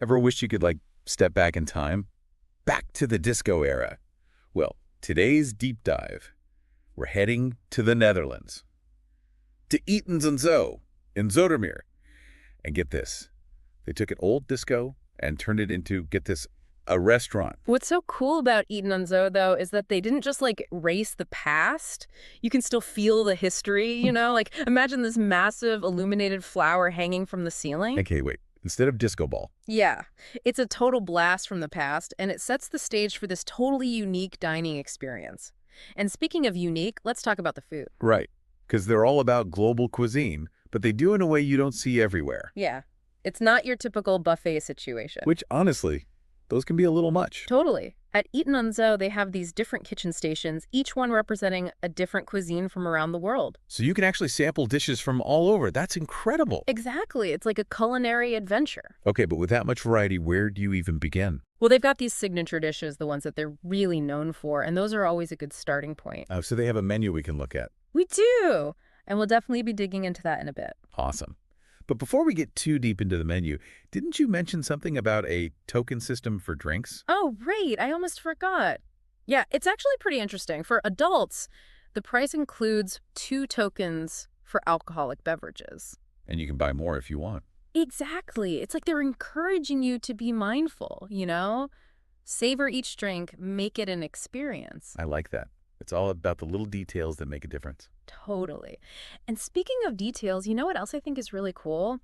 Ever wish you could, step back in time? Back to the disco era. Well, today's deep dive, we're heading to the Netherlands. To Eten and Zeil in Zoetermeer. And get this, they took an old disco and turned it into, get this, a restaurant. What's so cool about Eten and Zeil, though, is that they didn't just, erase the past. You can still feel the history, imagine this massive illuminated flower hanging from the ceiling. Okay, wait. Instead of disco ball. Yeah, it's a total blast from the past, and it sets the stage for this totally unique dining experience. And speaking of unique, let's talk about the food. Right, because they're all about global cuisine, but they do in a way you don't see everywhere. Yeah, it's not your typical buffet situation. Which, honestly, those can be a little much. Totally. At Eten and Zeil, they have these different kitchen stations, each one representing a different cuisine from around the world. So you can actually sample dishes from all over. That's incredible. Exactly. It's like a culinary adventure. Okay, but with that much variety, where do you even begin? Well, they've got these signature dishes, the ones that they're really known for, and those are always a good starting point. So they have a menu we can look at. We do! And we'll definitely be digging into that in a bit. Awesome. But before we get too deep into the menu, didn't you mention something about a token system for drinks? Oh, right. I almost forgot. Yeah, it's actually pretty interesting. For adults, the price includes 2 tokens for alcoholic beverages. And you can buy more if you want. Exactly. It's like they're encouraging you to be mindful, Savor each drink, make it an experience. I like that. It's all about the little details that make a difference. Totally. And speaking of details, you know what else I think is really cool?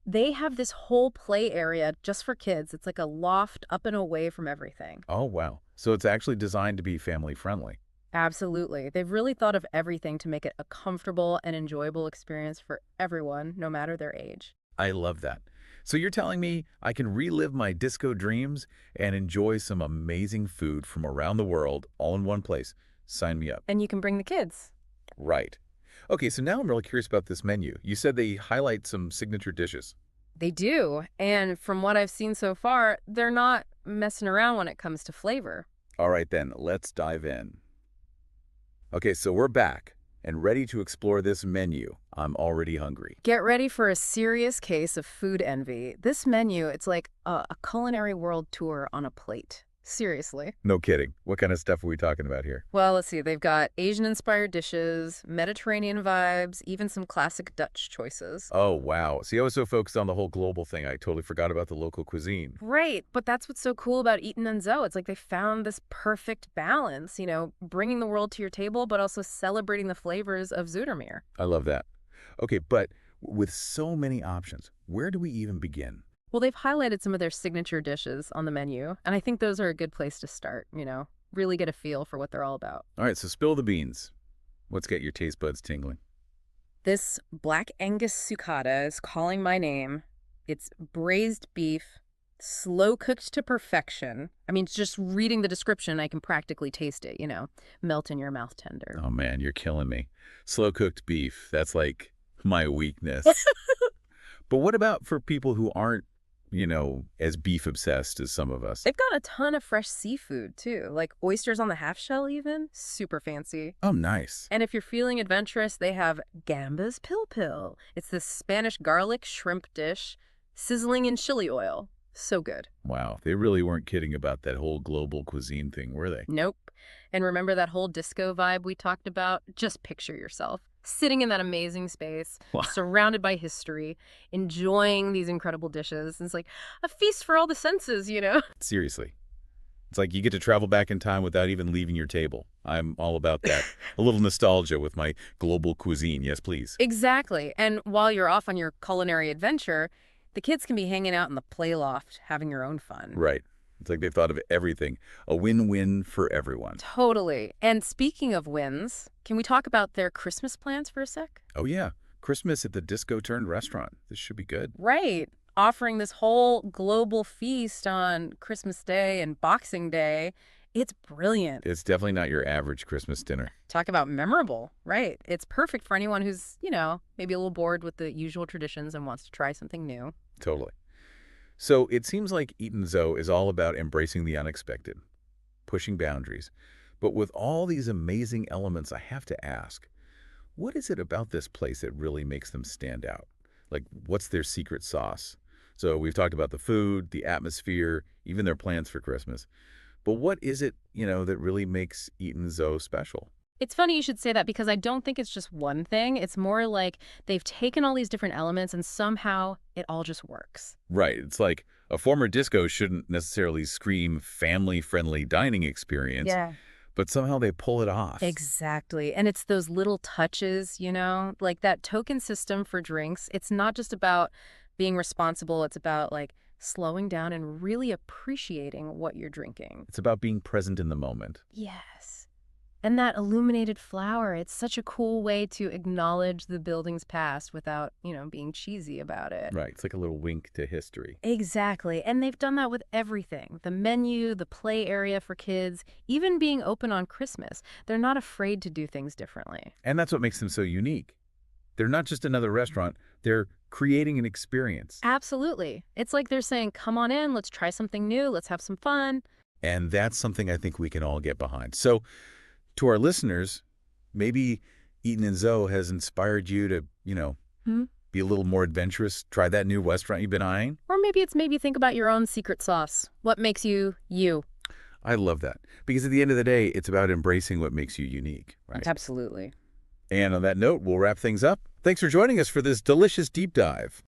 They have this whole play area just for kids. It's like a loft up and away from everything. Oh, wow. So it's actually designed to be family friendly. Absolutely. They've really thought of everything to make it a comfortable and enjoyable experience for everyone, no matter their age. I love that. So you're telling me I can relive my disco dreams and enjoy some amazing food from around the world all in one place. Sign me up. And you can bring the kids. Right. Okay, so now I'm really curious about this menu. You said they highlight some signature dishes. They do. And from what I've seen so far, they're not messing around when it comes to flavor. All right, then, let's dive in. Okay, so we're back and ready to explore this menu. I'm already hungry. Get ready for a serious case of food envy. This menu, it's like a culinary world tour on a plate. Seriously. No kidding. What kind of stuff are we talking about here? Well, let's see. They've got Asian-inspired dishes, Mediterranean vibes, even some classic Dutch choices. Oh, wow. See, I was so focused on the whole global thing, I totally forgot about the local cuisine. Right, but that's what's so cool about Eten and Zeil. It's like they found this perfect balance, bringing the world to your table, but also celebrating the flavors of Zoetermeer. I love that. Okay, but with so many options, where do we even begin? Well, they've highlighted some of their signature dishes on the menu, and I think those are a good place to start, really get a feel for what they're all about. All right, so spill the beans. Let's get your taste buds tingling. This Black Angus sucata is calling my name. It's braised beef, slow cooked to perfection. I mean, just reading the description, I can practically taste it, melt in your mouth tender. Oh, man, you're killing me. Slow cooked beef, that's like my weakness. But what about for people who aren't, as beef obsessed as some of us? They've got a ton of fresh seafood, too, like oysters on the half shell even. Super fancy. Oh, nice. And if you're feeling adventurous, they have gambas pil pil. It's this Spanish garlic shrimp dish, sizzling in chili oil. So good. Wow, they really weren't kidding about that whole global cuisine thing, were they? Nope. And remember that whole disco vibe we talked about? Just picture yourself sitting in that amazing space, Wow. surrounded by history, enjoying these incredible dishes. It's like a feast for all the senses, Seriously. It's like you get to travel back in time without even leaving your table. I'm all about that. A little nostalgia with my global cuisine. Yes, please. Exactly. And while you're off on your culinary adventure, the kids can be hanging out in the play loft, having your own fun. Right. It's like they've thought of everything. A win-win for everyone. Totally. And speaking of wins, can we talk about their Christmas plans for a sec? Oh, yeah. Christmas at the disco-turned restaurant. This should be good. Right. Offering this whole global feast on Christmas Day and Boxing Day. It's brilliant. It's definitely not your average Christmas dinner. Talk about memorable. Right. It's perfect for anyone who's, maybe a little bored with the usual traditions and wants to try something new. Totally. So it seems like Eten Zeil is all about embracing the unexpected, pushing boundaries. But with all these amazing elements, I have to ask, what is it about this place that really makes them stand out? Like, what's their secret sauce? So we've talked about the food, the atmosphere, even their plans for Christmas. But what is it, that really makes Eten so special? It's funny you should say that because I don't think it's just one thing. It's more like they've taken all these different elements and somehow it all just works. Right. It's like a former disco shouldn't necessarily scream family-friendly dining experience, Yeah. but somehow they pull it off. Exactly. And it's those little touches, like that token system for drinks. It's not just about being responsible. It's about like slowing down and really appreciating what you're drinking. It's about being present in the moment. Yes. And that illuminated flower, it's such a cool way to acknowledge the building's past without, being cheesy about it. Right. It's like a little wink to history. Exactly. And they've done that with everything. The menu, the play area for kids, even being open on Christmas. They're not afraid to do things differently. And that's what makes them so unique. They're not just another restaurant. They're creating an experience. Absolutely. It's like they're saying, come on in, let's try something new, let's have some fun. And that's something I think we can all get behind. So to our listeners, maybe Eten and Zeil has inspired you to, be a little more adventurous, try that new restaurant you've been eyeing. Or maybe it's made you think about your own secret sauce. What makes you, you? I love that. Because at the end of the day, it's about embracing what makes you unique, right? Absolutely. And on that note, we'll wrap things up. Thanks for joining us for this delicious deep dive.